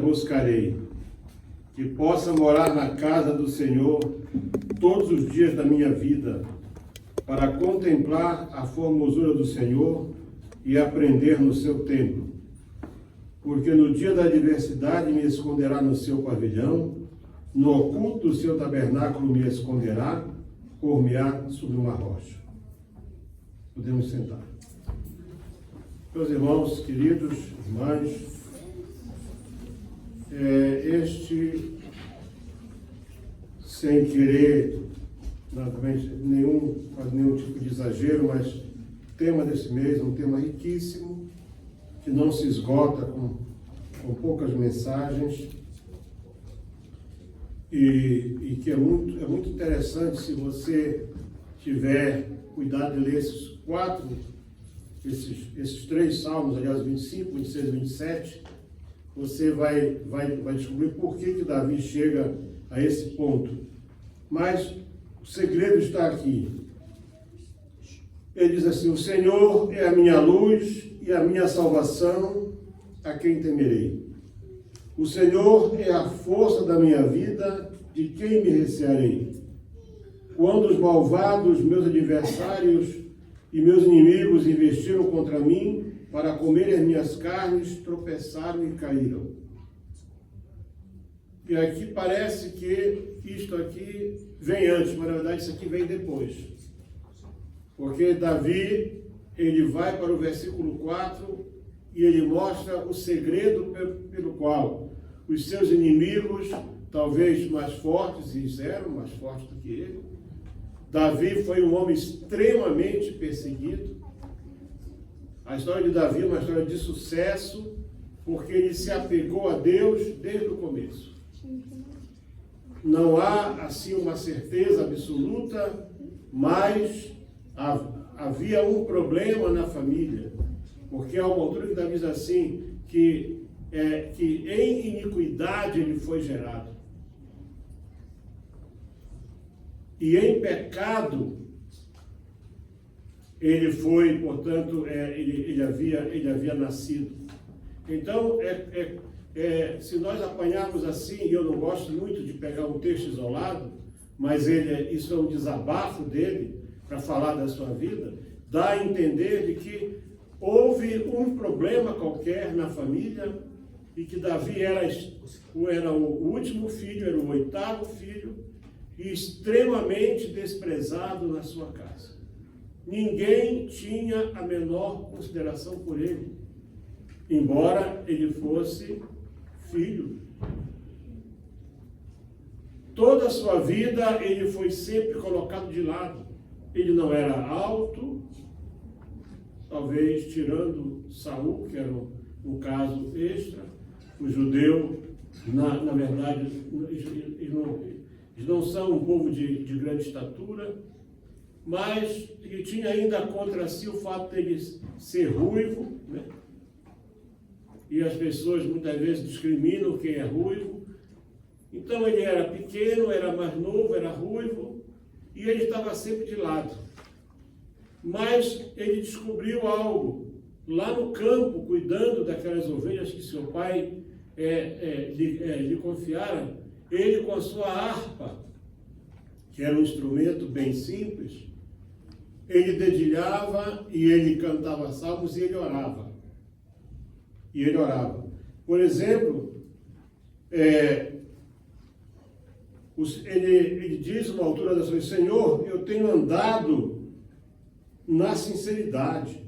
buscarei, que possa morar na casa do Senhor todos os dias da minha vida, para contemplar a formosura do Senhor e aprender no seu templo. Porque no dia da adversidade me esconderá no seu pavilhão, no oculto do seu tabernáculo me esconderá, por-me-á sobre uma rocha. Podemos sentar. Meus irmãos, queridos, irmãs, sem querer, naturalmente, nenhum tipo de exagero, mas o tema desse mês é um tema riquíssimo, que não se esgota com poucas mensagens, e que é muito interessante se você tiver cuidado de ler esses três salmos, aliás, 25, 26 e 27, você vai descobrir por que Davi chega a esse ponto. Mas o segredo está aqui. Ele diz assim: o Senhor é a minha luz e a minha salvação, a quem temerei? O Senhor é a força da minha vida, de quem me recearei? Quando os malvados, meus adversários e meus inimigos investiram contra mim para comerem as minhas carnes, tropeçaram e caíram. E aqui parece que isto aqui vem antes, mas na verdade isso aqui vem depois. Porque Davi, ele vai para o versículo 4 e ele mostra o segredo pelo qual os seus inimigos, talvez mais fortes, e eram mais fortes do que ele, Davi foi um homem extremamente perseguido. A história de Davi é uma história de sucesso, porque ele se apegou a Deus desde o começo. Não há, assim, uma certeza absoluta, mas havia um problema na família, porque há uma altura que Davi diz assim, que em iniquidade ele foi gerado. E em pecado ele foi, portanto, ele havia nascido. Então, se nós apanharmos assim, e eu não gosto muito de pegar um texto isolado, mas isso é um desabafo dele para falar da sua vida, dá a entender de que houve um problema qualquer na família e que Davi era o último filho, era o oitavo filho, e extremamente desprezado na sua casa. Ninguém tinha a menor consideração por ele, embora ele fosse filho. Toda a sua vida ele foi sempre colocado de lado. Ele não era alto, talvez tirando Saul, que era um caso extra. O judeu, na verdade, eles não são um povo de grande estatura, mas ele tinha ainda contra si o fato de ele ser ruivo, né? E as pessoas muitas vezes discriminam quem é ruivo. Então ele era pequeno, era mais novo, era ruivo, e ele estava sempre de lado. Mas ele descobriu algo lá no campo, cuidando daquelas ovelhas que seu pai lhe confiara. Ele, com a sua harpa, que era um instrumento bem simples, ele dedilhava e ele cantava salmos e ele orava. Por exemplo, ele diz uma altura da sua vida: Senhor, eu tenho andado na sinceridade.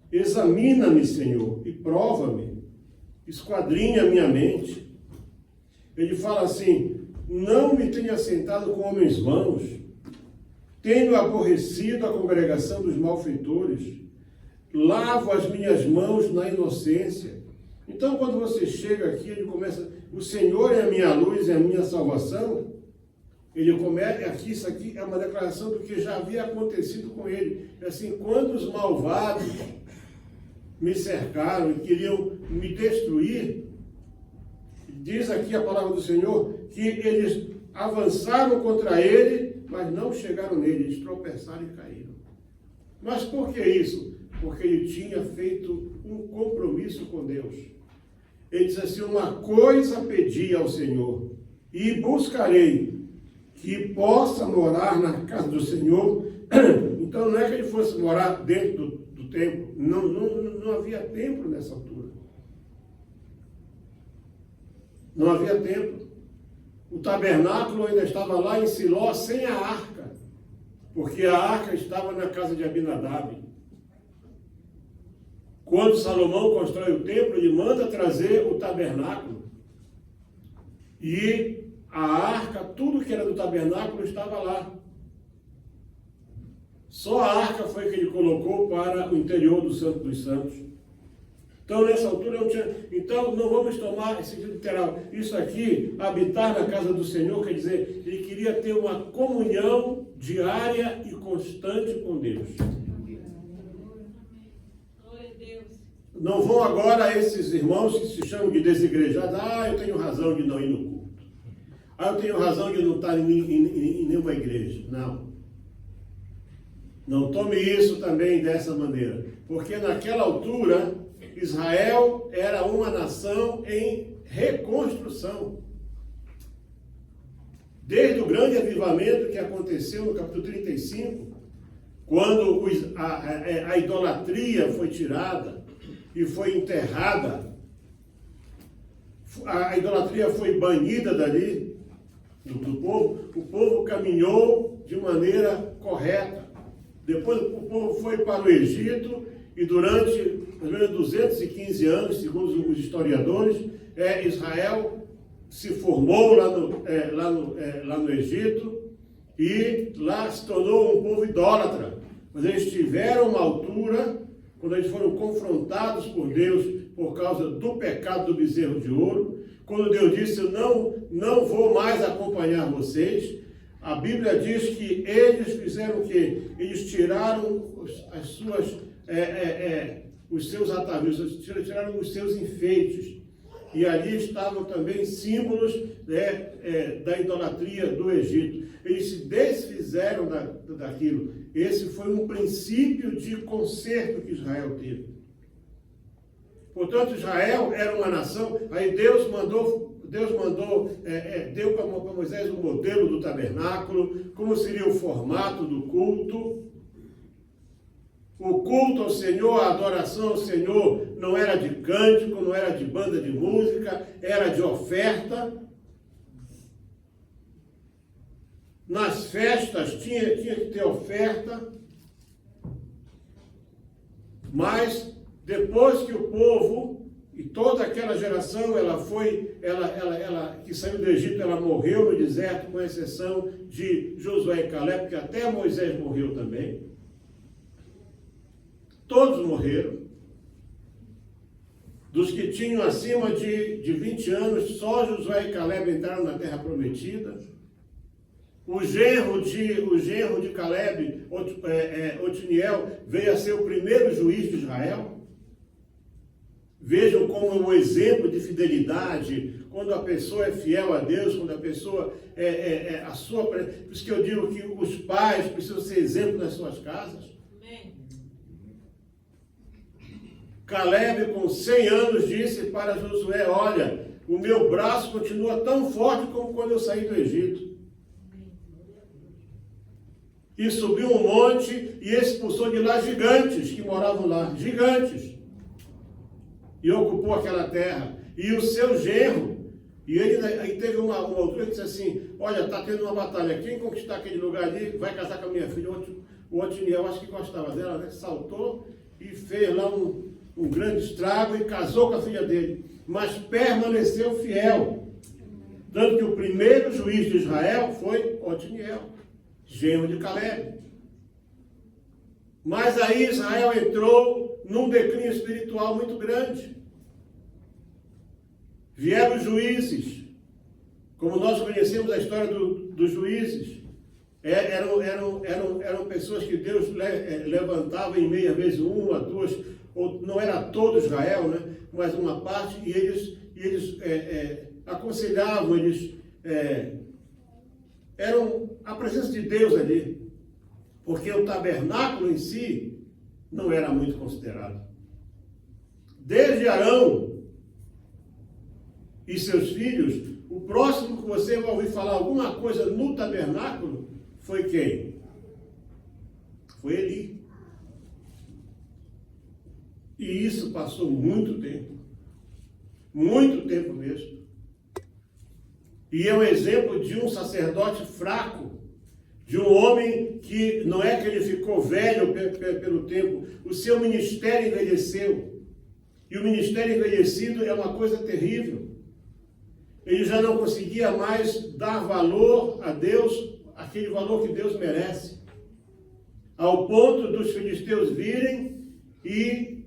Examina-me, Senhor, e prova-me. Esquadrinha a minha mente. Ele fala assim: não me tenha sentado com homens vãos, tenho aborrecido a congregação dos malfeitores, lavo as minhas mãos na inocência. Então, quando você chega aqui, ele começa: o Senhor é a minha luz e a minha salvação. Ele começa aqui, isso aqui é uma declaração do que já havia acontecido com ele. É assim: quando os malvados me cercaram e queriam me destruir, diz aqui a palavra do Senhor que eles avançaram contra ele, mas não chegaram nele, eles tropeçaram e caíram. Mas por que isso? Porque ele tinha feito um compromisso com Deus. Ele diz assim: uma coisa pedi ao Senhor, e buscarei, que possa morar na casa do Senhor. Então não é que ele fosse morar dentro do templo, não havia templo nessa altura. Não havia templo. O tabernáculo ainda estava lá em Siló sem a arca, porque a arca estava na casa de Abinadab. Quando Salomão constrói o templo, ele manda trazer o tabernáculo. E a arca, tudo que era do tabernáculo estava lá. Só a arca foi que ele colocou para o interior do Santo dos Santos. Então, nessa altura, não tinha... Então, não vamos tomar esse sentido literal. Isso aqui, habitar na casa do Senhor, quer dizer, ele queria ter uma comunhão diária e constante com Deus. Não vão agora esses irmãos que se chamam de desigrejados: eu tenho razão de não ir no culto. Eu tenho razão de não estar em nenhuma igreja. Não. Não tome isso também dessa maneira. Porque naquela altura, Israel era uma nação em reconstrução. Desde o grande avivamento que aconteceu no capítulo 35, quando a idolatria foi tirada e foi enterrada, a idolatria foi banida dali, do povo, o povo caminhou de maneira correta. Depois o povo foi para o Egito e durante mais ou menos 215 anos, segundo os historiadores, Israel se formou lá no Egito e lá se tornou um povo idólatra. Mas eles tiveram uma altura, quando eles foram confrontados por Deus por causa do pecado do bezerro de ouro, quando Deus disse: eu não vou mais acompanhar vocês. A Bíblia diz que eles fizeram o quê? Eles tiraram os seus atavios, tiraram os seus enfeites. E ali estavam também símbolos da idolatria do Egito. Eles se desfizeram daquilo. Esse foi um princípio de conserto que Israel teve. Portanto, Israel era uma nação. Aí Deus deu para Moisés o modelo do tabernáculo, como seria o formato do culto. O culto ao Senhor, a adoração ao Senhor, não era de cântico, não era de banda de música, era de oferta. Nas festas tinha que ter oferta. Mas depois que o povo e toda aquela geração, ela que saiu do Egito, ela morreu no deserto, com exceção de Josué e Caleb, porque até Moisés morreu também. Todos morreram. Dos que tinham acima de 20 anos, só Josué e Caleb entraram na terra prometida. O genro de Caleb, Otiniel, veio a ser o primeiro juiz de Israel. Vejam como é um exemplo de fidelidade, quando a pessoa é fiel a Deus, quando a pessoa por isso que eu digo que os pais precisam ser exemplo nas suas casas. Caleb, com 100 anos, disse para Josué: olha, o meu braço continua tão forte como quando eu saí do Egito. E subiu um monte e expulsou de lá gigantes que moravam lá, gigantes. E ocupou aquela terra. E o seu genro, e ele aí teve uma altura que disse assim: olha, está tendo uma batalha, quem conquistar aquele lugar ali vai casar com a minha filha. O Otiniel, acho que gostava dela, né? Saltou e fez lá um grande estrago e casou com a filha dele, mas permaneceu fiel. Tanto que o primeiro juiz de Israel foi Otiniel, genro de Caleb. Mas aí Israel entrou num declínio espiritual muito grande. Vieram os juízes, como nós conhecemos a história dos juízes. Eram pessoas que Deus levantava em meia vez, uma, duas, ou não era todo Israel, né? Mas uma parte, e eles aconselhavam, eram a presença de Deus ali, porque o tabernáculo em si não era muito considerado. Desde Arão, e seus filhos, o próximo que você vai ouvir falar alguma coisa no tabernáculo foi quem? Foi Eli. E isso passou muito tempo mesmo. E é um exemplo de um sacerdote fraco, de um homem que não é que ele ficou velho pelo tempo, o seu ministério envelheceu. E o ministério envelhecido é uma coisa terrível. Ele já não conseguia mais dar valor a Deus, aquele valor que Deus merece. Ao ponto dos filisteus virem e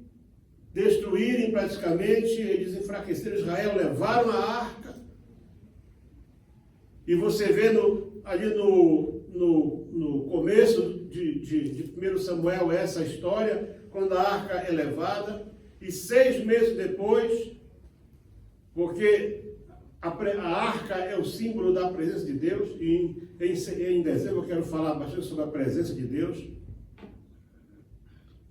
destruírem praticamente, eles enfraqueceram Israel, levaram a arca. E você vê ali no começo de 1 Samuel essa história, quando a arca é levada, e 6 meses depois, porque a arca é o símbolo da presença de Deus, e em dezembro eu quero falar bastante sobre a presença de Deus,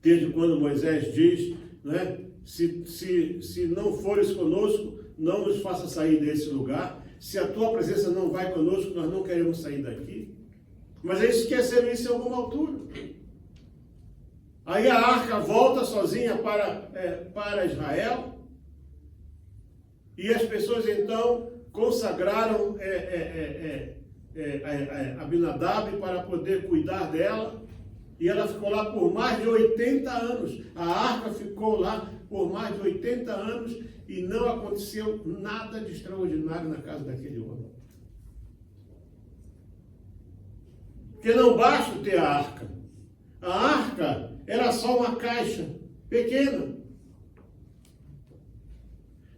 desde quando Moisés diz, né, se não fores conosco, não nos faça sair desse lugar. Se a tua presença não vai conosco, nós não queremos sair daqui. Mas eles esqueceram isso em alguma altura. Aí a arca volta sozinha para Israel. E as pessoas então consagraram Abinadab para poder cuidar dela. E ela ficou lá por mais de 80 anos. A arca ficou lá por mais de 80 anos e não aconteceu nada de extraordinário na casa daquele homem. Porque não basta ter a arca. A arca era só uma caixa pequena.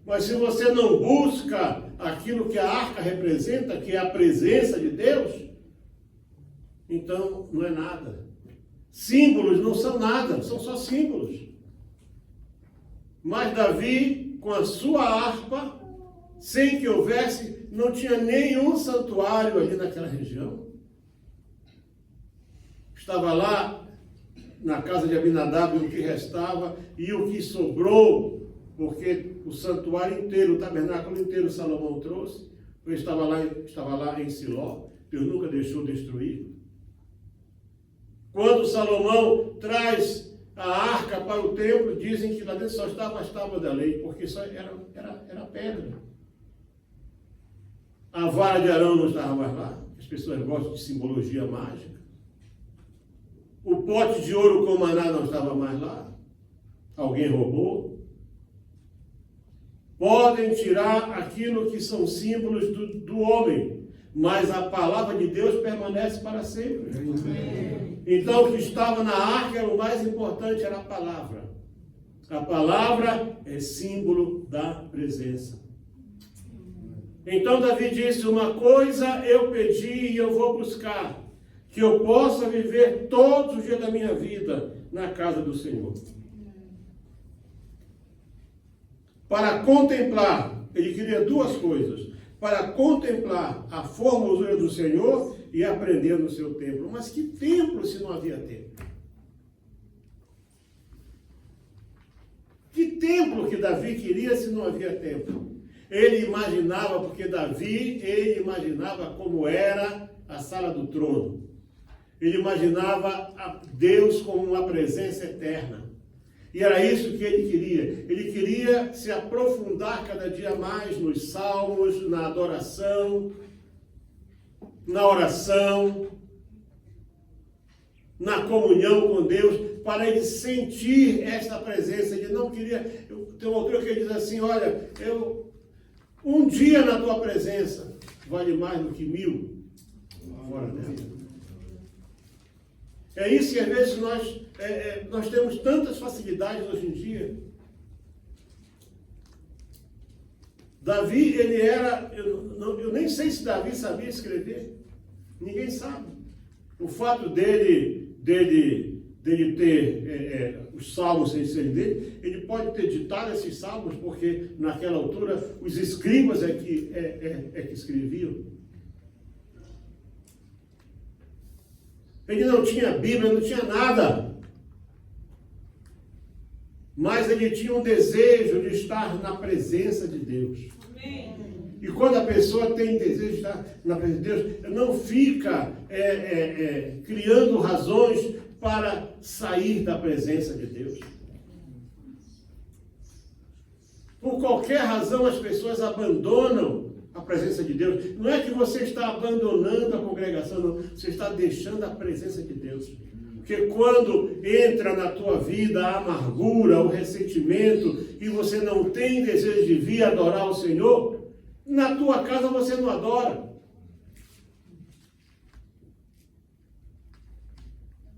Mas se você não busca aquilo que a arca representa, que é a presença de Deus, então não é nada. Símbolos não são nada, são só símbolos. Mas Davi, com a sua harpa, sem que houvesse, não tinha nenhum santuário ali naquela região. Estava lá na casa de Abinadab o que restava e o que sobrou, porque o santuário inteiro, o tabernáculo inteiro Salomão trouxe. Eu estava lá em Siló, Deus nunca deixou destruir. Quando Salomão traz a arca para o templo, dizem que lá dentro só estavam as tábuas da lei, porque só era pedra. A vara de Arão não estava mais lá. As pessoas gostam de simbologia mágica. O pote de ouro com maná não estava mais lá. Alguém roubou. Podem tirar aquilo que são símbolos do homem, mas a palavra de Deus permanece para sempre. Amém. Então o que estava na arca era o mais importante, era a palavra. A palavra é símbolo da presença. Então Davi disse, uma coisa eu pedi e eu vou buscar, que eu possa viver todos os dias da minha vida na casa do Senhor. Para contemplar, ele queria duas coisas, para contemplar a formosura do Senhor e aprender no seu templo. Mas que templo se não havia templo? Que templo que Davi queria se não havia templo? Ele imaginava, porque Davi, ele imaginava como era a sala do trono. Ele imaginava a Deus como uma presença eterna. E era isso que ele queria. Ele queria se aprofundar cada dia mais nos salmos, na adoração, na oração, na comunhão com Deus, para ele sentir essa presença. Ele não queria... Tem um autor que diz assim, olha, um dia na tua presença vale mais do que 1000 fora dela. É isso que às vezes nós temos tantas facilidades hoje em dia. Davi, ele era... Eu nem sei se Davi sabia escrever. Ninguém sabe. O fato dele ter os salmos sem serem dele, ele pode ter ditado esses salmos, porque naquela altura os escribas é que escreviam. Ele não tinha Bíblia, não tinha nada. Mas ele tinha um desejo de estar na presença de Deus. E quando a pessoa tem desejo de estar na presença de Deus, não fica criando razões para sair da presença de Deus. Por qualquer razão as pessoas abandonam a presença de Deus. Não é que você está abandonando a congregação, não. Você está deixando a presença de Deus. Porque quando entra na tua vida a amargura, o ressentimento, e você não tem desejo de vir adorar o Senhor, na tua casa você não adora.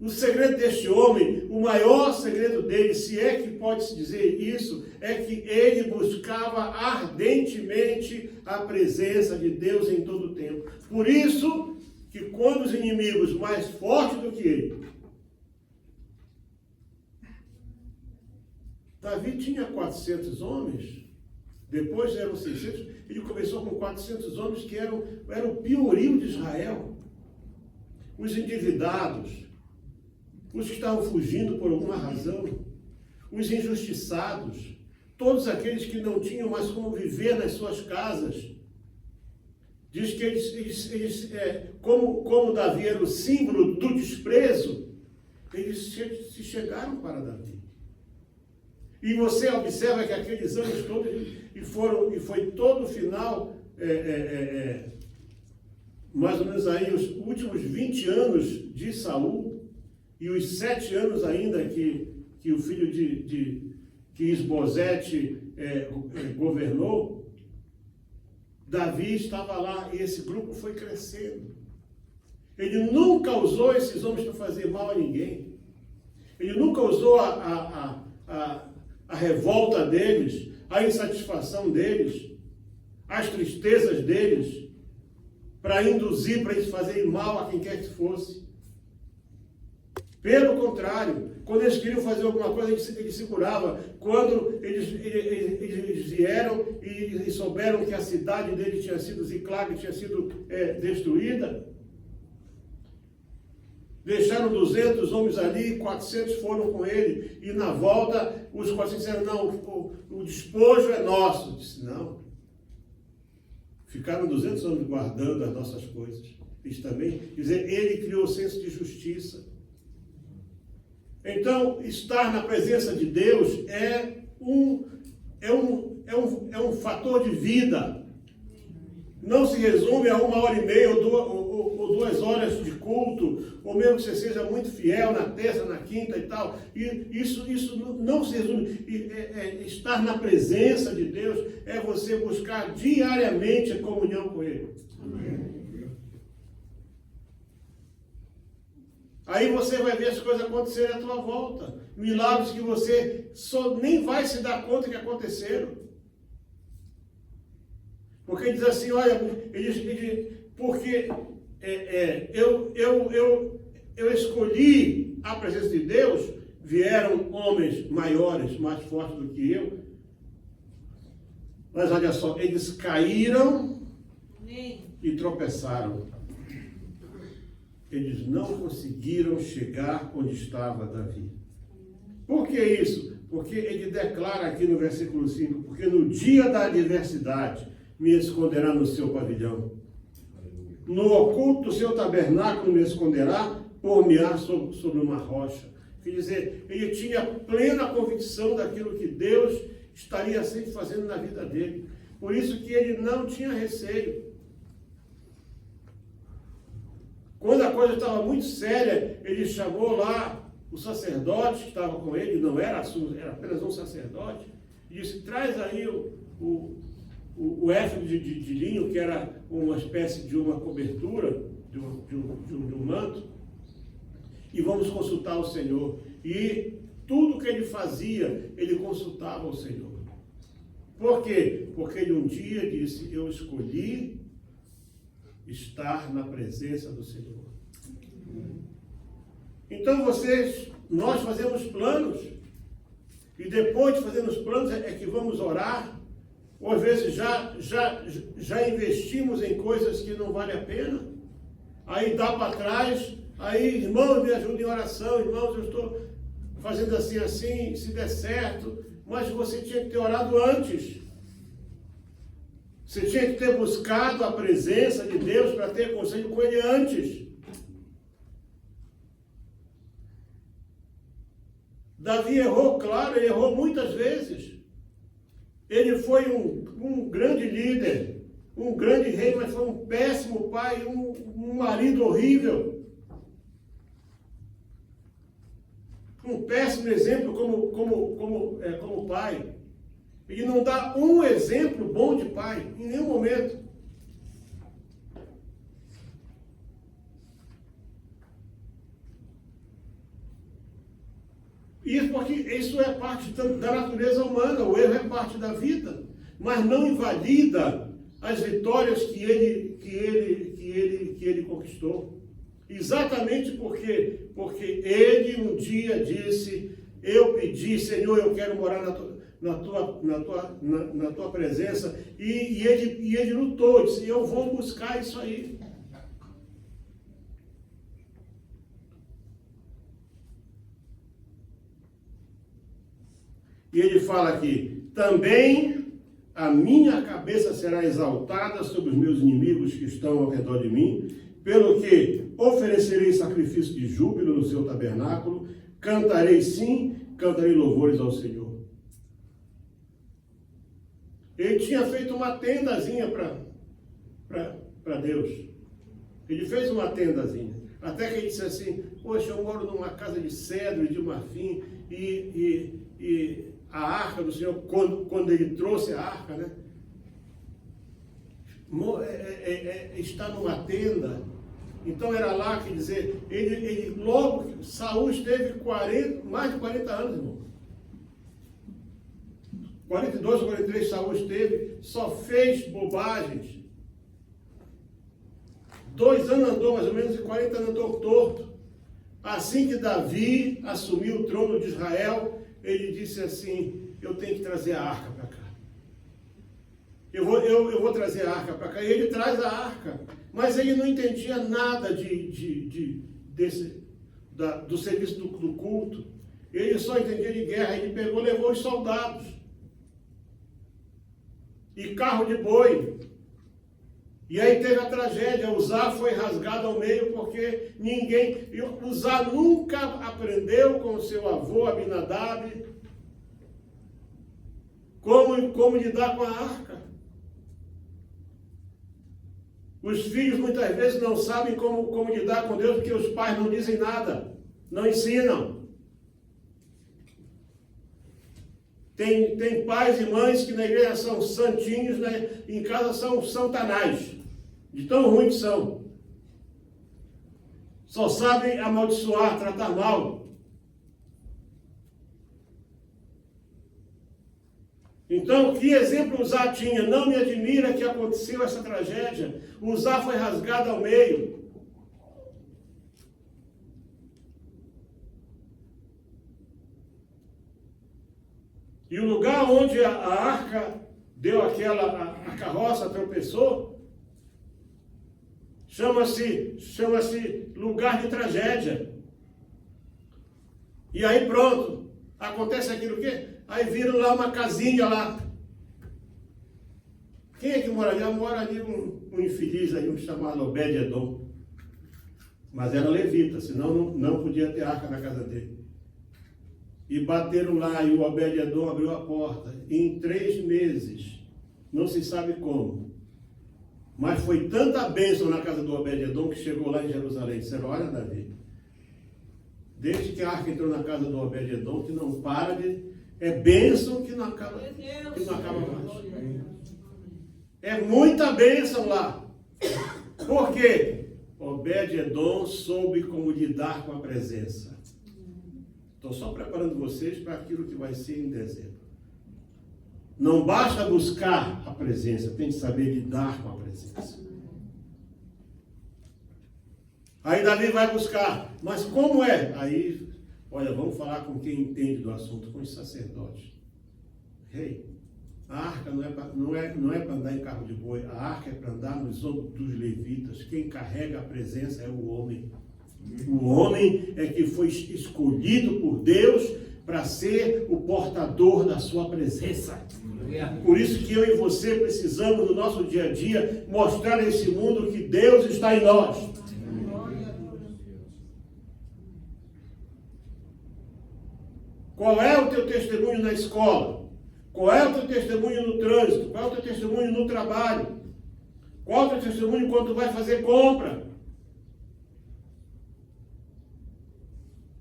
O segredo deste homem, o maior segredo dele, se é que pode-se dizer isso, é que ele buscava ardentemente a presença de Deus em todo o tempo. Por isso que quando os inimigos mais fortes do que ele, Davi tinha 400 homens, depois eram 600, ele começou com 400 homens que eram o piorio de Israel. Os endividados, os que estavam fugindo por alguma razão, os injustiçados, todos aqueles que não tinham mais como viver nas suas casas. Diz que eles como Davi era o símbolo do desprezo, eles se chegaram para Davi. E você observa que aqueles anos todos, e foi todo o final, mais ou menos aí, os últimos 20 anos de Saul, e os 7 anos ainda que o filho que Isbosete governou, Davi estava lá, e esse grupo foi crescendo. Ele nunca usou esses homens para fazer mal a ninguém. Ele nunca usou a revolta deles, a insatisfação deles, as tristezas deles, para induzir, para eles fazerem mal a quem quer que fosse. Pelo contrário, quando eles queriam fazer alguma coisa, ele segurava. Quando eles vieram e souberam que a cidade dele tinha sido, Ziclag, tinha sido destruída, deixaram 200 homens ali, 400 foram com ele, e na volta os 400 disseram, não, o despojo é nosso. Disse, não. Ficaram 200 homens guardando as nossas coisas. Isso também, quer dizer, ele criou o senso de justiça. Então, estar na presença de Deus é um fator de vida. Não se resume a 1h30 ou 2 horas de culto, ou mesmo que você seja muito fiel na terça, na quinta e tal. E isso não se resume. Estar na presença de Deus é você buscar diariamente a comunhão com Ele. Amém. Aí você vai ver as coisas acontecerem à tua volta. Milagres que você só nem vai se dar conta que aconteceram. Porque ele diz assim, olha, porque eu escolhi a presença de Deus, vieram homens maiores, mais fortes do que eu. Mas olha só, eles caíram e tropeçaram. Eles não conseguiram chegar onde estava Davi. Por que isso? Porque ele declara aqui no versículo 5, porque no dia da adversidade me esconderá no seu pavilhão. No oculto do seu tabernáculo me esconderá, por-me-á sobre uma rocha. Quer dizer, ele tinha plena convicção daquilo que Deus estaria sempre fazendo na vida dele. Por isso que ele não tinha receio. Quando a coisa estava muito séria, ele chamou lá o sacerdote que estava com ele, não era apenas um sacerdote, e disse, traz aí o éfode de linho, que era uma espécie de uma cobertura, de um manto, e vamos consultar o Senhor. E tudo que ele fazia, ele consultava o Senhor. Por quê? Porque ele um dia disse, eu escolhi estar na presença do Senhor. Então nós fazemos planos, e depois de fazermos planos é que vamos orar, ou às vezes já investimos em coisas que não valem a pena, aí dá para trás, aí irmãos me ajudem em oração, irmãos eu estou fazendo assim, se der certo, mas você tinha que ter orado antes. Você tinha que ter buscado a presença de Deus para ter conselho com Ele antes. Davi errou, claro, ele errou muitas vezes. Ele foi um grande líder, um grande rei, mas foi um péssimo pai, um marido horrível. Um péssimo exemplo como pai. Ele não dá um exemplo bom de pai, em nenhum momento. Isso porque isso é parte da natureza humana, o erro é parte da vida, mas não invalida as vitórias que ele conquistou. Exatamente porque ele um dia disse, eu pedi, Senhor, eu quero morar na tua presença, e ele lutou, disse, eu vou buscar isso aí. E ele fala aqui, também a minha cabeça será exaltada sobre os meus inimigos que estão ao redor de mim, pelo que oferecerei sacrifício de júbilo no seu tabernáculo, cantarei louvores ao Senhor. Ele tinha feito uma tendazinha para Deus. Ele fez uma tendazinha. Até que ele disse assim, poxa, eu moro numa casa de cedro e de marfim, e a arca do Senhor, quando ele trouxe a arca, né? Está numa tenda. Então era lá, quer dizer, ele logo, Saul esteve mais de 40 anos, irmão. 42 ou 43 Saul esteve, só fez bobagens. 2 anos andou mais ou menos e 40 anos andou torto. Assim que Davi assumiu o trono de Israel, ele disse assim, eu tenho que trazer a arca para cá. Eu vou trazer a arca para cá. E ele traz a arca. Mas ele não entendia nada do serviço do culto. Ele só entendia de guerra. Ele pegou, levou os soldados. E carro de boi. E aí teve a tragédia. Uzá foi rasgado ao meio porque Uzá nunca aprendeu com o seu avô Abinadab como lidar com a arca. Os filhos muitas vezes não sabem como lidar com Deus porque os pais não dizem nada, não ensinam. Tem pais e mães que na igreja são santinhos, né? Em casa são santanás, de tão ruins que são. Só sabem amaldiçoar, tratar mal. Então, que exemplo Uzá tinha? Não me admira que aconteceu essa tragédia. Uzá foi rasgado ao meio. E o lugar onde a arca deu a carroça tropeçou, chama-se lugar de tragédia. E aí pronto, acontece aquilo o quê? Aí viram lá uma casinha lá. Quem é que mora ali? Mora ali um infeliz aí, um chamado Obed-Edom. Mas era levita, senão não podia ter arca na casa dele. E bateram lá e o Obed-Edom abriu a porta. E em 3 meses, não se sabe como, mas foi tanta bênção na casa do Obed-Edom que chegou lá em Jerusalém. Você olha, Davi, desde que a arca entrou na casa do Obed-Edom, que não para de... É bênção que não acaba mais. É muita bênção lá. Por quê? Obed-Edom soube como lidar com a presença. Estou só preparando vocês para aquilo que vai ser em dezembro. Não basta buscar a presença, tem que saber lidar com a presença. Aí Davi vai buscar. Mas como é? Aí... Olha, vamos falar com quem entende do assunto, com os sacerdotes. Rei, a arca não é para andar em carro de boi, a arca é para andar nos ombros dos levitas. Quem carrega a presença é o homem. O homem é que foi escolhido por Deus para ser o portador da sua presença. Por isso que eu e você precisamos, no nosso dia a dia, mostrar a esse mundo que Deus está em nós. Qual é o teu testemunho na escola? Qual é o teu testemunho no trânsito? Qual é o teu testemunho no trabalho? Qual é o teu testemunho quando tu vai fazer compra?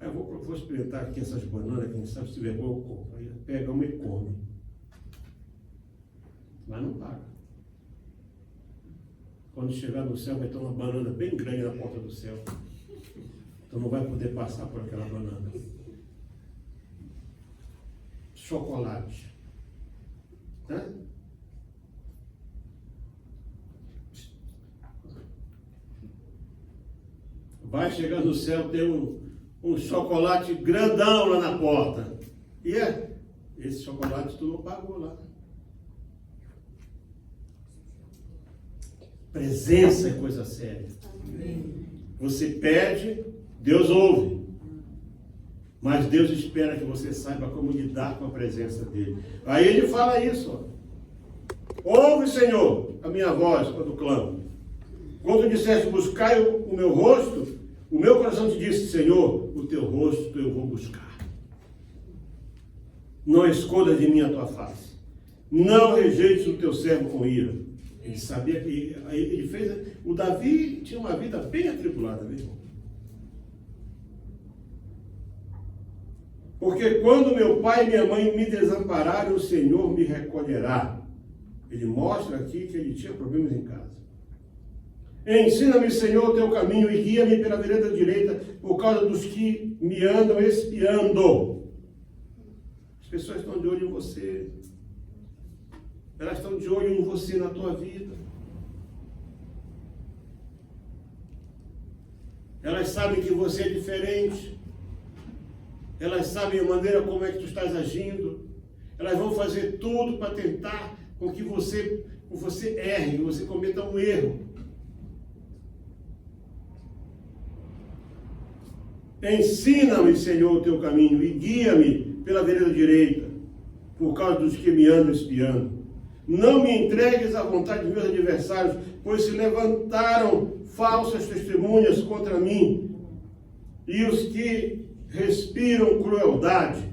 Eu vou experimentar aqui essas bananas, quem sabe se tiver bom, eu compro. Aí pega uma e come. Mas não paga. Quando chegar no céu, vai ter uma banana bem grande na porta do céu. Então não vai poder passar por aquela banana. Chocolate. Hã? Vai chegar no céu, tem um chocolate grandão lá na porta. E esse chocolate tu não pagou lá. Presença é coisa séria. Você pede, Deus ouve. Mas Deus espera que você saiba como lidar com a presença dele. Aí ele fala isso. Ouve, Senhor, a minha voz quando clamo. Quando disseste, buscai o meu rosto, o meu coração te disse, Senhor, o teu rosto eu vou buscar. Não esconda de mim a tua face. Não rejeites o teu servo com ira. Ele sabia que ele fez. O Davi tinha uma vida bem atribulada, meu irmão. Porque quando meu pai e minha mãe me desampararem, o Senhor me recolherá. Ele mostra aqui que ele tinha problemas em casa. Ensina-me, Senhor, o teu caminho e guia-me pela vereda direita por causa dos que me andam espiando. As pessoas estão de olho em você. Elas estão de olho em você, na tua vida. Elas sabem que você é diferente. Elas sabem a maneira como é que tu estás agindo. Elas vão fazer tudo para tentar com que você erre, que você cometa um erro. Ensina-me, Senhor, o teu caminho e guia-me pela vereda direita, por causa dos que me andam espiando. Não me entregues à vontade dos meus adversários, pois se levantaram falsas testemunhas contra mim, e os que respiram crueldade.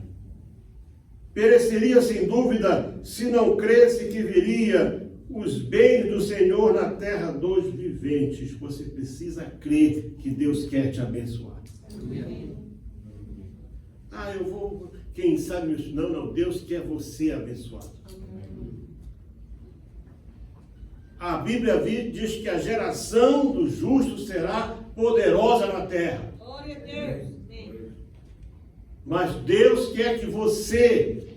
Pereceria sem dúvida se não cresce que viria os bens do Senhor na terra dos viventes. Você precisa crer que Deus quer te abençoar. Eu vou, quem sabe isso? Não, Deus quer você abençoado. A Bíblia diz que a geração do justo será poderosa na terra. Glória a Deus. Mas Deus quer que você,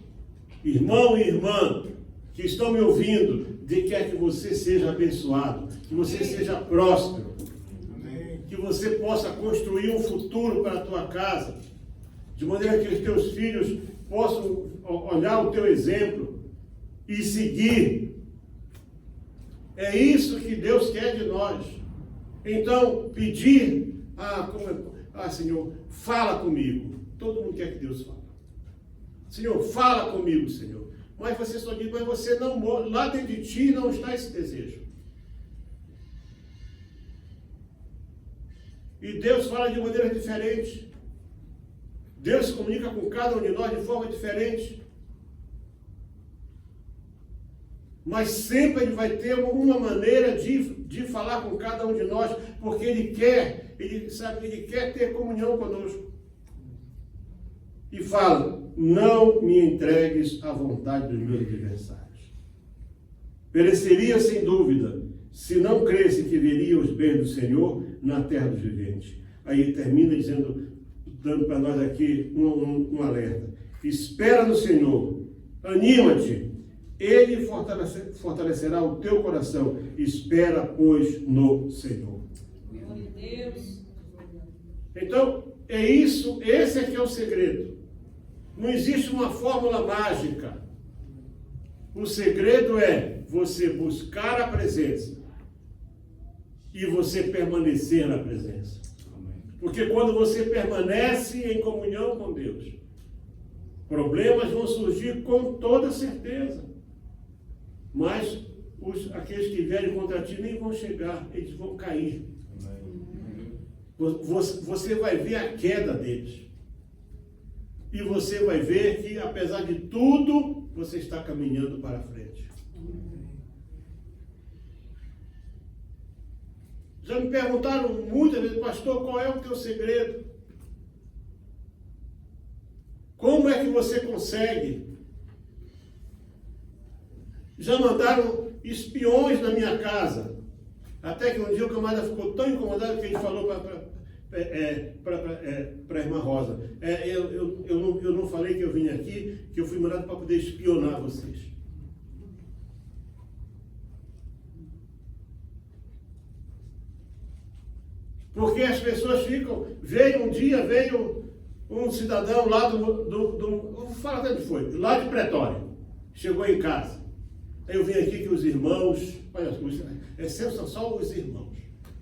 irmão e irmã, que estão me ouvindo, quer que você seja abençoado, que você seja próspero, que você possa construir um futuro para a tua casa, de maneira que os teus filhos possam olhar o teu exemplo e seguir. É isso que Deus quer de nós. Então, pedir, Senhor, fala comigo. Todo mundo quer que Deus fale. Senhor, fala comigo, Senhor. Mas você só diz, mas você não, lá dentro de ti não está esse desejo. E Deus fala de maneira diferente. Deus se comunica com cada um de nós de forma diferente. Mas sempre Ele vai ter uma maneira de falar com cada um de nós, porque Ele quer ter comunhão conosco. E fala, não me entregues à vontade dos meus adversários. Pereceria sem dúvida, se não cresce que viria os bens do Senhor na terra dos viventes. Aí ele termina dando para nós aqui um alerta. Espera no Senhor, anima-te, Ele fortalecerá o teu coração. Espera, pois, no Senhor. Glória a Deus. Então, é isso, esse é que é o segredo. Não existe uma fórmula mágica. O segredo é você buscar a presença e você permanecer na presença. Porque quando você permanece em comunhão com Deus, Problemas vão surgir com toda certeza. Mas aqueles que vierem contra ti nem vão chegar, eles vão cair. Você vai ver a queda deles. E você vai ver que, apesar de tudo, você está caminhando para frente. Já me perguntaram muitas vezes, pastor, qual é o teu segredo? Como é que você consegue? Já mandaram espiões na minha casa. Até que um dia o camarada ficou tão incomodado que ele falou para a irmã Rosa, eu não falei que eu vim aqui, que eu fui mandado para poder espionar vocês. Porque as pessoas ficam, veio um cidadão lá vou falar até onde foi, lá de Pretória, chegou em casa. Aí eu vim aqui que os irmãos, olha, são só os irmãos,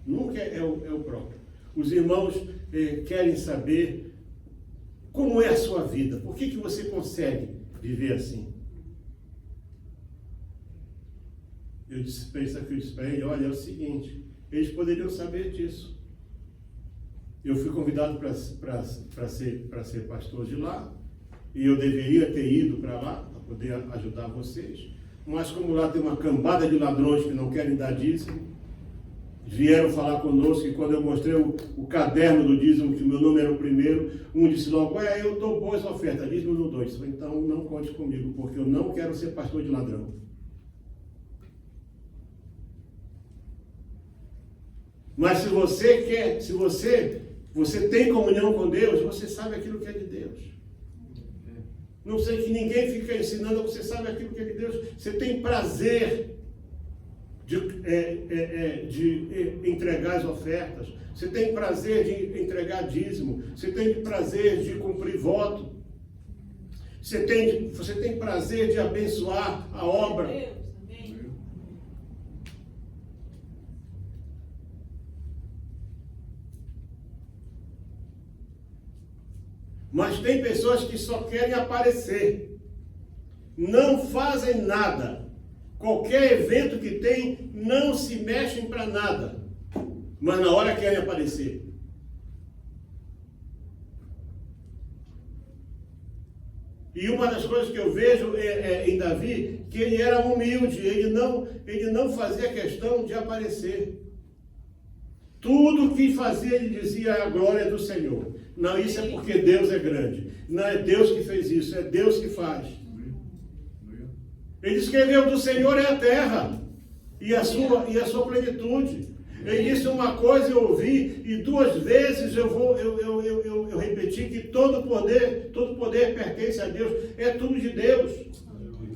nunca é o próprio. Os irmãos querem saber como é a sua vida, por que você consegue viver assim? Eu disse para ele, olha, é o seguinte, eles poderiam saber disso. Eu fui convidado para ser pastor de lá, e eu deveria ter ido para lá, para poder ajudar vocês, mas como lá tem uma cambada de ladrões que não querem dar dízimo, vieram falar conosco, e quando eu mostrei o caderno do dízimo, que o meu nome era o primeiro, um disse logo, eu dou boas ofertas, dízimo não dou. Disse, então não conte comigo, porque eu não quero ser pastor de ladrão. Mas se você tem comunhão com Deus, você sabe aquilo que é de Deus. Não sei que ninguém fica ensinando, você sabe aquilo que é de Deus. Você tem prazer de entregar as ofertas. Você tem prazer de entregar dízimo. Você tem prazer de cumprir voto. Você tem prazer de abençoar a obra. Mas tem pessoas que só querem aparecer, não fazem nada. Qualquer evento que tem, não se mexem para nada, mas na hora querem aparecer. E uma das coisas que eu vejo em Davi, que ele era humilde, ele não fazia questão de aparecer. Tudo que fazia, ele dizia a glória do Senhor. Não, isso é porque Deus é grande. Não é Deus que fez isso, é Deus que faz. Ele escreveu, do Senhor é a terra e a sua plenitude. Ele disse uma coisa, eu ouvi, e 2 vezes eu repeti que todo poder pertence a Deus, é tudo de Deus.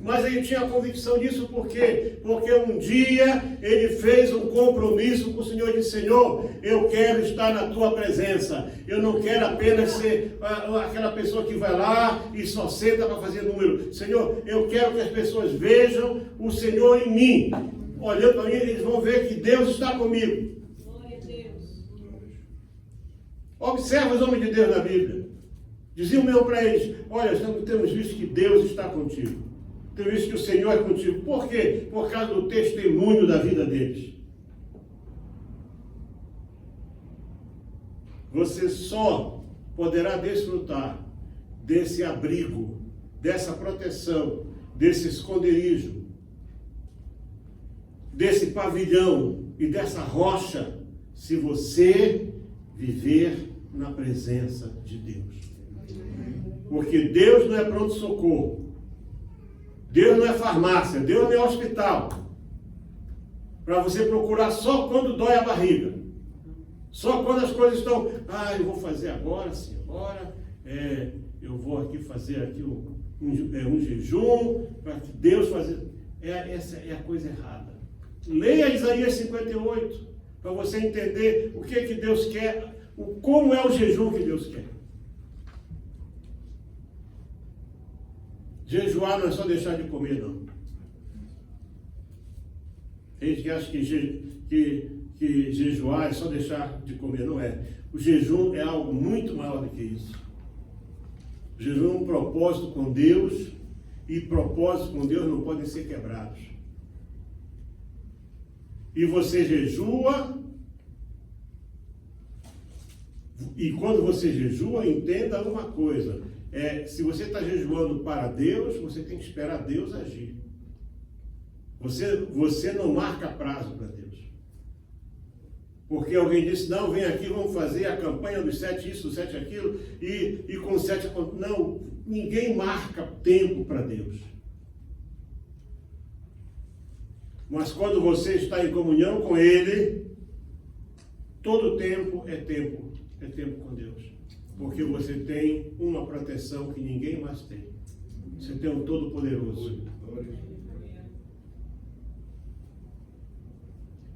Mas ele tinha a convicção disso por quê? Porque um dia ele fez um compromisso com o Senhor e disse, Senhor, eu quero estar na tua presença. Eu não quero apenas ser aquela pessoa que vai lá e só senta para fazer número. Senhor, eu quero que as pessoas vejam o Senhor em mim. Olhando para mim, eles vão ver que Deus está comigo. Glória a Deus. Observa os homens de Deus na Bíblia. Diziam mesmo para eles, olha, temos visto que Deus está contigo. Temos visto que o Senhor é contigo. Por quê? Por causa do testemunho da vida deles. Você só poderá desfrutar desse abrigo, dessa proteção, desse esconderijo, desse pavilhão e dessa rocha, se você viver na presença de Deus. Porque Deus não é pronto-socorro. Deus não é farmácia. Deus não é hospital. Para você procurar só quando dói a barriga. Só quando as coisas estão... eu vou fazer agora, sim, agora. Eu vou aqui fazer aqui um jejum para que Deus fazer... Essa é a coisa errada. Leia Isaías 58 para você entender o que Deus quer, como é o jejum que Deus quer. Jejuar não é só deixar de comer, não. Tem gente que acha que jejuar é só deixar de comer, não é. O jejum é algo muito maior do que isso. O jejum é um propósito com Deus, e propósitos com Deus não podem ser quebrados. E você jejua, e quando você jejua, entenda uma coisa, se você está jejuando para Deus, você tem que esperar Deus agir. Você não marca prazo para Deus. Porque alguém disse, não, vem aqui, vamos fazer a campanha dos 7 isso, 7 aquilo, e com 7... Não, ninguém marca tempo para Deus. Mas quando você está em comunhão com Ele, todo tempo é tempo com Deus. Porque você tem uma proteção que ninguém mais tem. Você tem um Todo-Poderoso.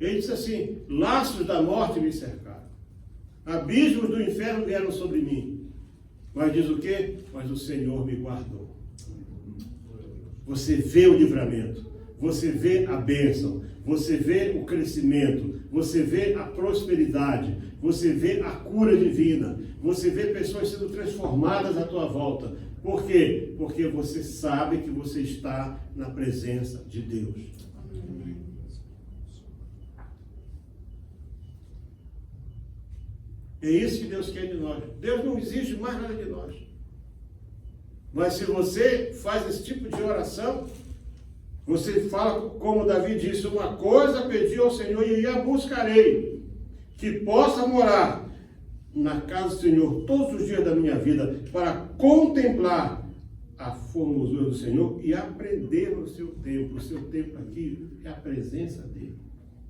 Ele disse assim, laços da morte me cercaram. Abismos do inferno vieram sobre mim. Mas diz o quê? Mas o Senhor me guardou. Você vê o livramento. Você vê a bênção. Você vê o crescimento. Você vê a prosperidade. Você vê a cura divina. Você vê pessoas sendo transformadas à tua volta. Por quê? Porque você sabe que você está na presença de Deus. É isso que Deus quer de nós. Deus não exige mais nada de nós. Mas se você faz esse tipo de oração, você fala, como Davi disse, uma coisa pedi ao Senhor e a buscarei, que possa morar na casa do Senhor todos os dias da minha vida, para contemplar a formosura do Senhor e aprender no seu templo. O seu templo aqui é a presença dele.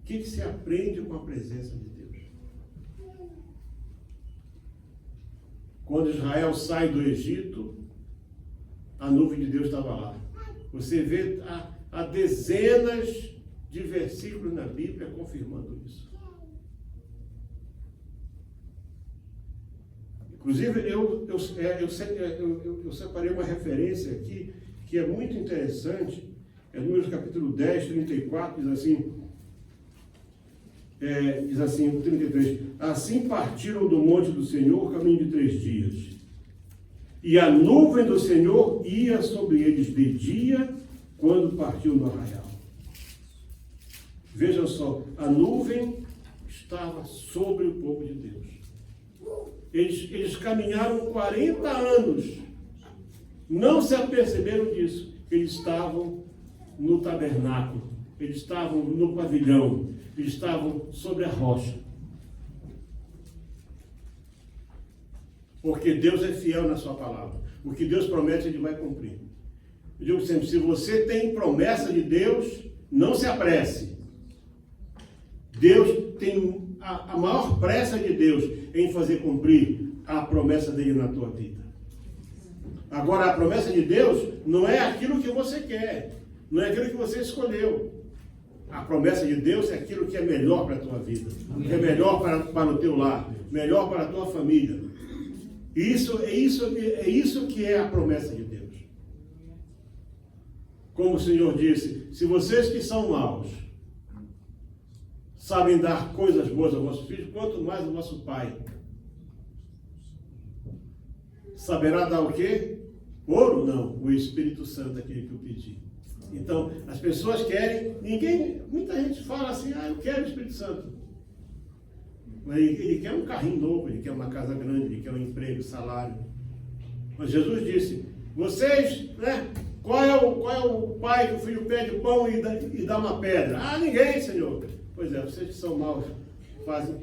O que se aprende com a presença de Deus? Quando Israel sai do Egito, a nuvem de Deus estava lá. Você vê há dezenas de versículos na Bíblia confirmando isso. Inclusive, eu separei uma referência aqui que é muito interessante. É Números capítulo 10, 34, diz assim, 33. Assim partiram do monte do Senhor, caminho de 3 dias. E a nuvem do Senhor ia sobre eles de dia, quando partiam do arraial. Vejam só, a nuvem estava sobre o povo de Deus. Eles caminharam 40 anos. Não se aperceberam disso. Eles estavam no tabernáculo. Eles estavam no pavilhão. Eles estavam sobre a rocha. Porque Deus é fiel na sua palavra. O que Deus promete, Ele vai cumprir. Eu digo sempre, se você tem promessa de Deus, não se apresse. Deus tem a maior pressa de Deus em fazer cumprir a promessa dele na tua vida. Agora, a promessa de Deus não é aquilo que você quer, não é aquilo que você escolheu. A promessa de Deus é aquilo que é melhor para a tua vida, que é melhor para o teu lar, melhor para a tua família. Isso que é a promessa de Deus. Como o Senhor disse, se vocês que são maus sabem dar coisas boas aos vossos filhos, quanto mais o vosso Pai saberá dar o quê? Ouro? Não, o Espírito Santo, aquele que eu pedi. Então, as pessoas querem, muita gente fala assim, eu quero o Espírito Santo. Mas ele quer um carrinho novo, ele quer uma casa grande, ele quer um emprego, salário. Mas Jesus disse, vocês, qual é o pai que o filho pede pão e dá uma pedra? Ninguém, Senhor. Pois é, vocês que são maus fazem,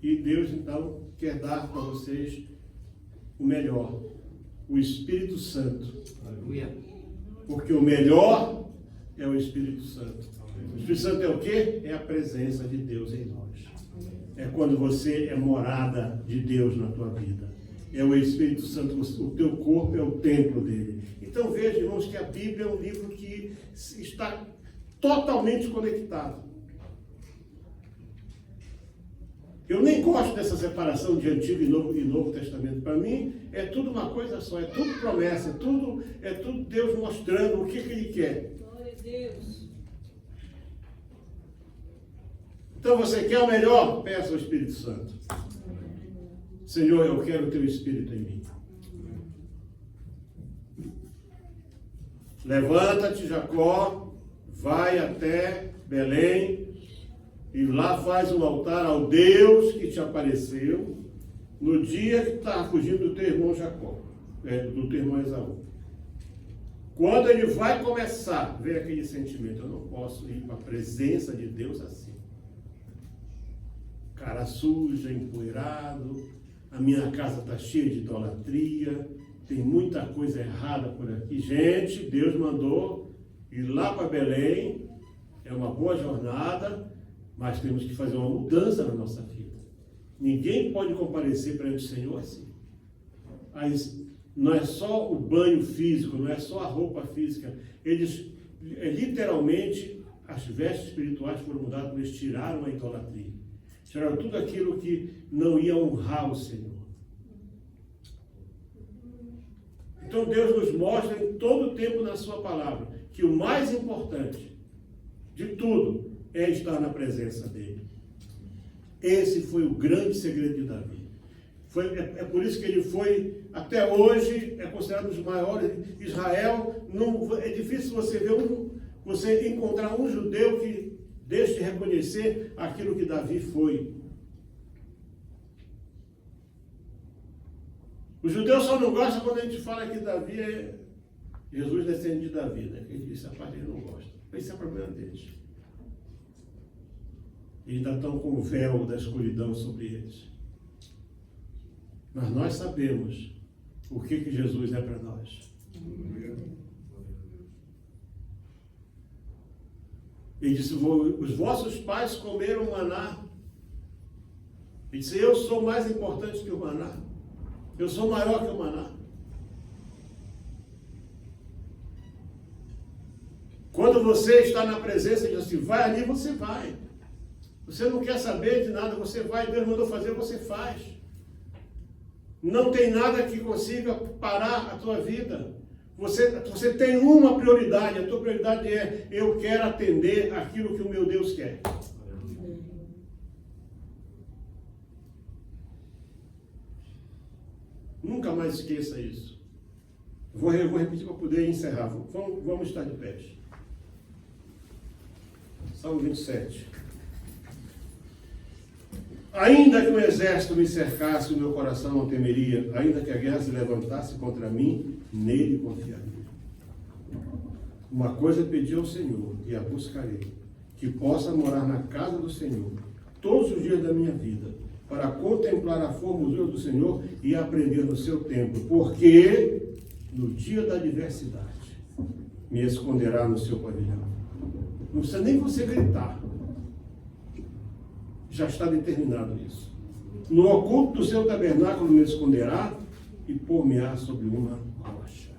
E Deus, então, quer dar para vocês o melhor, o Espírito Santo. Aleluia. Porque o melhor é o Espírito Santo. O Espírito Santo é o quê? É a presença de Deus em nós. É quando você é morada de Deus na tua vida. É o Espírito Santo, o teu corpo é o templo dele. Então veja, irmãos, que a Bíblia é um livro que está totalmente conectado. Eu nem gosto dessa separação de Antigo e Novo Testamento. Para mim, é tudo uma coisa só, é tudo promessa, é tudo Deus mostrando o que Ele quer. Glória a Deus. Então, você quer o melhor? Peça ao Espírito Santo. Senhor, eu quero o Teu Espírito em mim. Levanta-te, Jacó, vai até Belém e lá faz um altar ao Deus que te apareceu no dia que estava fugindo do teu irmão Jacó, do teu irmão Esaú. Quando ele vai começar, vem aquele sentimento, eu não posso ir para a presença de Deus assim. Cara suja, empoeirado, a minha casa está cheia de idolatria, tem muita coisa errada por aqui. Gente, Deus mandou ir lá para Belém, é uma boa jornada, mas temos que fazer uma mudança na nossa vida. Ninguém pode comparecer perante o Senhor assim. Mas não é só o banho físico, não é só a roupa física. Eles, literalmente, as vestes espirituais foram mudadas, porque eles tiraram a idolatria. Tiraram tudo aquilo que não ia honrar o Senhor. Então Deus nos mostra em todo o tempo na sua palavra que o mais importante de tudo é estar na presença dele. Esse foi o grande segredo de Davi. É por isso que ele foi, até hoje, é considerado um dos maiores. Israel, é difícil você encontrar um judeu que deixe de reconhecer aquilo que Davi foi. O judeu só não gosta quando a gente fala que Davi é Jesus descendo de Davi, né? Ele disse, essa parte ele não gosta. Esse é o problema deles. E ainda estão com o véu da escuridão sobre eles. Mas nós sabemos o que Jesus é para nós. Ele disse, os vossos pais comeram maná. Ele disse, eu sou mais importante que o maná. Eu sou maior que o maná. Quando você está na presença de Deus, vai ali, você vai. Você não quer saber de nada, você vai. Deus mandou fazer, você faz. Não tem nada que consiga parar a tua vida. Você tem uma prioridade. A tua prioridade é, eu quero atender aquilo que o meu Deus quer. Nunca mais esqueça isso. Vou repetir para poder encerrar. Vamos estar de pé. Salmo 27. Ainda que o exército me cercasse, o meu coração não temeria. Ainda que a guerra se levantasse contra mim, nele confiaria. Uma coisa pedi ao Senhor, e a buscarei, que possa morar na casa do Senhor todos os dias da minha vida, para contemplar a formosura do Senhor e aprender no seu templo, porque no dia da adversidade me esconderá no seu pavilhão. Não precisa nem você gritar. Já está determinado isso. No oculto do seu tabernáculo me esconderá e pôr-me-á sobre uma rocha.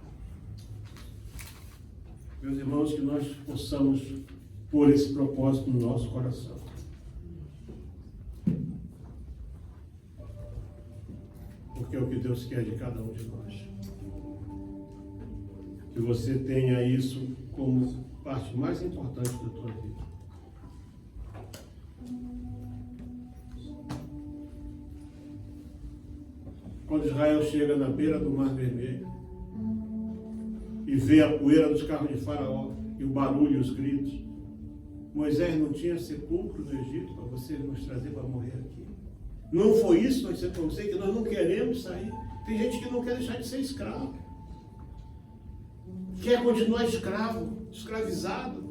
Meus irmãos, que nós possamos pôr esse propósito no nosso coração. Porque é o que Deus quer de cada um de nós. Que você tenha isso como parte mais importante da tua vida. Quando Israel chega na beira do Mar Vermelho e vê a poeira dos carros de Faraó e o barulho e os gritos, Moisés não tinha sepulcro no Egito para você nos trazer para morrer aqui. Não foi isso que nós dissemos para você, que nós não queremos sair. Tem gente que não quer deixar de ser escravo. Quer continuar escravo, escravizado.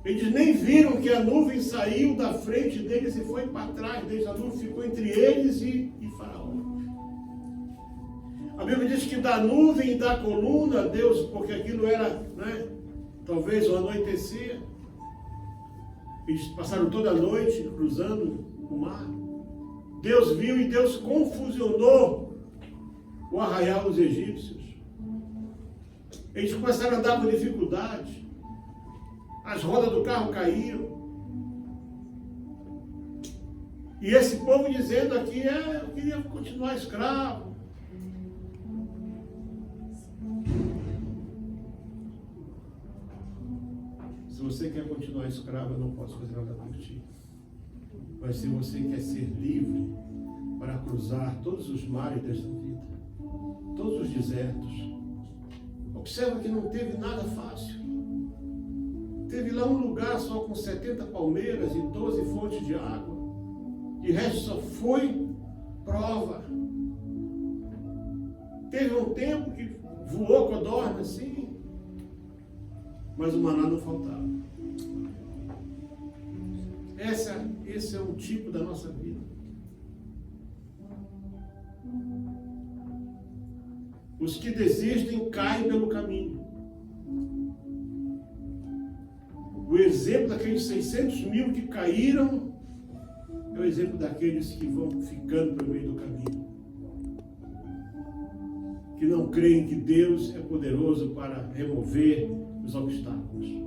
Eles nem viram que a nuvem saiu da frente deles e foi para trás deles. A nuvem ficou entre eles e Faraó. A Bíblia diz que da nuvem e da coluna, Deus, porque aquilo era, né, talvez o anoitecer. Eles passaram toda a noite cruzando o mar. Deus viu e Deus confusionou o arraial dos egípcios. Eles começaram a andar com dificuldade. As rodas do carro caíram. E esse povo dizendo aqui, eu queria continuar escravo. Se você quer continuar escravo, eu não posso fazer nada por ti. Mas se você quer ser livre para cruzar todos os mares desta vida, todos os desertos, Observa que não teve nada fácil. Teve lá um lugar só com 70 palmeiras e 12 fontes de água. E o resto só foi prova. Teve um tempo que voou codorna assim, mas o maná não faltava. Esse é o tipo da nossa vida. Os que desistem caem pelo caminho. O exemplo daqueles 600 mil que caíram é o exemplo daqueles que vão ficando pelo meio do caminho. Que não creem que Deus é poderoso para remover os obstáculos.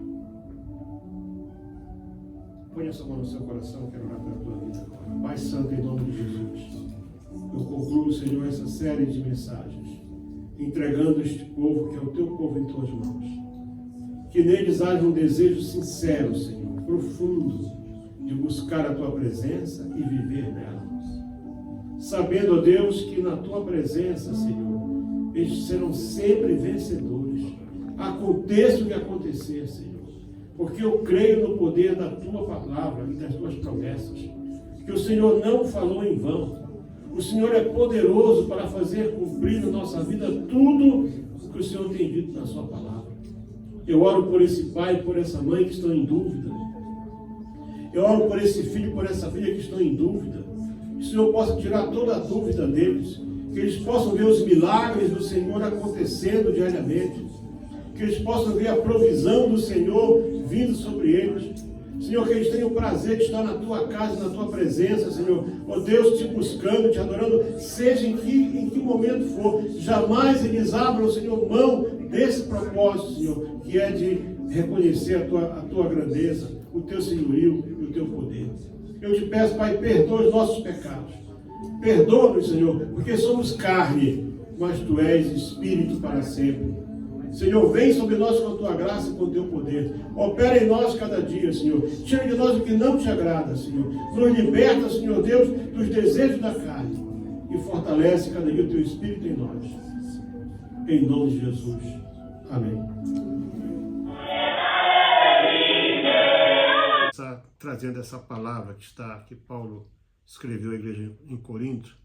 Põe essa mão no seu coração, quero orar pela tua vida agora. Pai Santo, em nome de Jesus, eu concluo, Senhor, essa série de mensagens, entregando este povo, que é o teu povo, em tuas mãos. Que neles haja um desejo sincero, Senhor, profundo, de buscar a tua presença e viver nela. Sabendo, ó Deus, que na tua presença, Senhor, eles serão sempre vencedores. Aconteça o que acontecer, Senhor. Porque eu creio no poder da tua palavra e das tuas promessas. Que o Senhor não falou em vão. O Senhor é poderoso para fazer cumprir na nossa vida tudo o que o Senhor tem dito na sua palavra. Eu oro por esse pai e por essa mãe que estão em dúvida. Eu oro por esse filho e por essa filha que estão em dúvida. Que o Senhor possa tirar toda a dúvida deles. Que eles possam ver os milagres do Senhor acontecendo diariamente. Que eles possam ver a provisão do Senhor vindo sobre eles. Senhor, que eles tenham o prazer de estar na tua casa, na tua presença, Senhor. Ó Deus, te buscando, te adorando, seja em que momento for. Jamais eles abram, Senhor, mão desse propósito, Senhor, que é de reconhecer a tua grandeza, o teu senhorio e o teu poder. Eu te peço, Pai, perdoa os nossos pecados. Perdoa-nos, Senhor, porque somos carne, mas tu és espírito para sempre. Senhor, vem sobre nós com a tua graça e com o teu poder. Opera em nós cada dia, Senhor. Tira de nós o que não te agrada, Senhor. Nos liberta, Senhor Deus, dos desejos da carne. E fortalece cada dia o teu espírito em nós. Em nome de Jesus. Amém. Está trazendo essa palavra que Paulo escreveu à igreja em Corinto,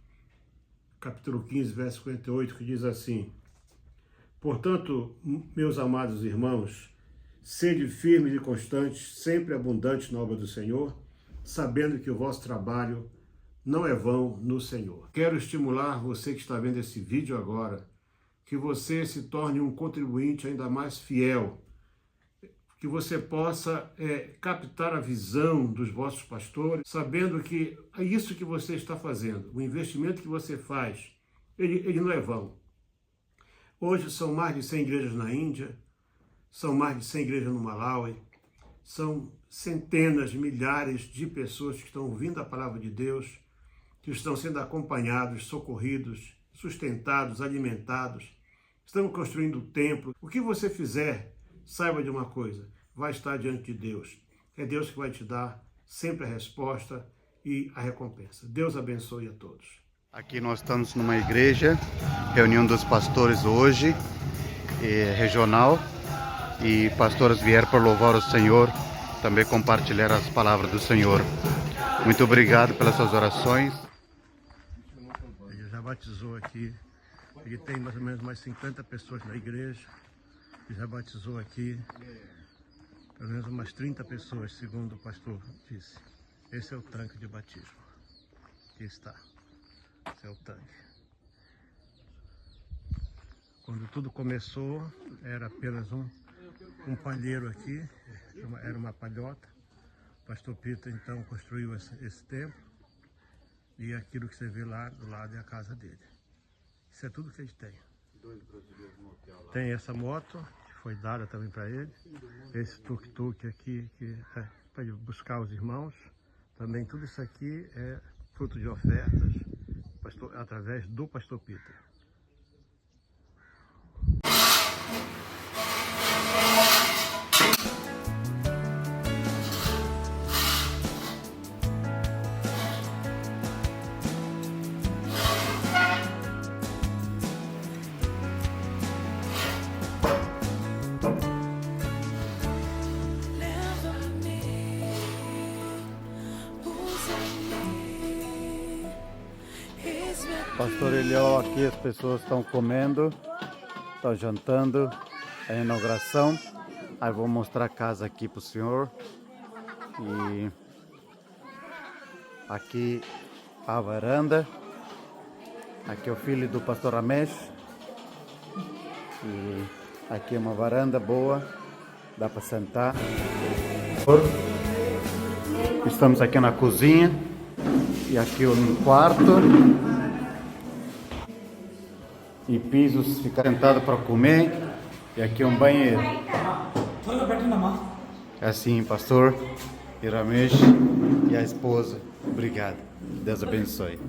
capítulo 15, verso 58, que diz assim: portanto, meus amados irmãos, sede firmes e constantes, sempre abundantes na obra do Senhor, sabendo que o vosso trabalho não é vão no Senhor. Quero estimular você que está vendo esse vídeo agora, que você se torne um contribuinte ainda mais fiel, que você possa captar a visão dos vossos pastores, sabendo que é isso que você está fazendo, o investimento que você faz, ele não é vão. Hoje são mais de 100 igrejas na Índia, são mais de 100 igrejas no Malawi, são centenas, milhares de pessoas que estão ouvindo a palavra de Deus, que estão sendo acompanhados, socorridos, sustentados, alimentados. Estamos construindo o templo. O que você fizer, saiba de uma coisa, vai estar diante de Deus. É Deus que vai te dar sempre a resposta e a recompensa. Deus abençoe a todos. Aqui nós estamos numa igreja, reunião dos pastores hoje, regional, e pastores vieram para louvar o Senhor, também compartilhar as palavras do Senhor. Muito obrigado pelas suas orações. Ele já batizou aqui, ele tem mais ou menos mais 50 pessoas na igreja, ele já batizou aqui pelo menos umas 30 pessoas, segundo o pastor disse. Esse é o tanque de batismo, aqui está. Esse é o tanque. Quando tudo começou, era apenas um palheiro aqui, era uma palhota. O pastor Peter então construiu esse templo, e aquilo que você vê lá do lado é a casa dele. Isso é tudo que ele tem. Tem essa moto, que foi dada também para ele. Esse tuk-tuk aqui, que é para ele buscar os irmãos. Também tudo isso aqui é fruto de ofertas, através do pastor Peter. Pastor Eliel, aqui as pessoas estão comendo, estão jantando, é a inauguração. Aí vou mostrar a casa aqui para o senhor. E aqui a varanda. Aqui é o filho do pastor Ramesh. E aqui é uma varanda boa, dá para sentar. Estamos aqui na cozinha. E aqui um quarto. E pisos, ficar sentado para comer. E aqui um banheiro. É assim, pastor e Ramesh e a esposa. Obrigado. Deus abençoe.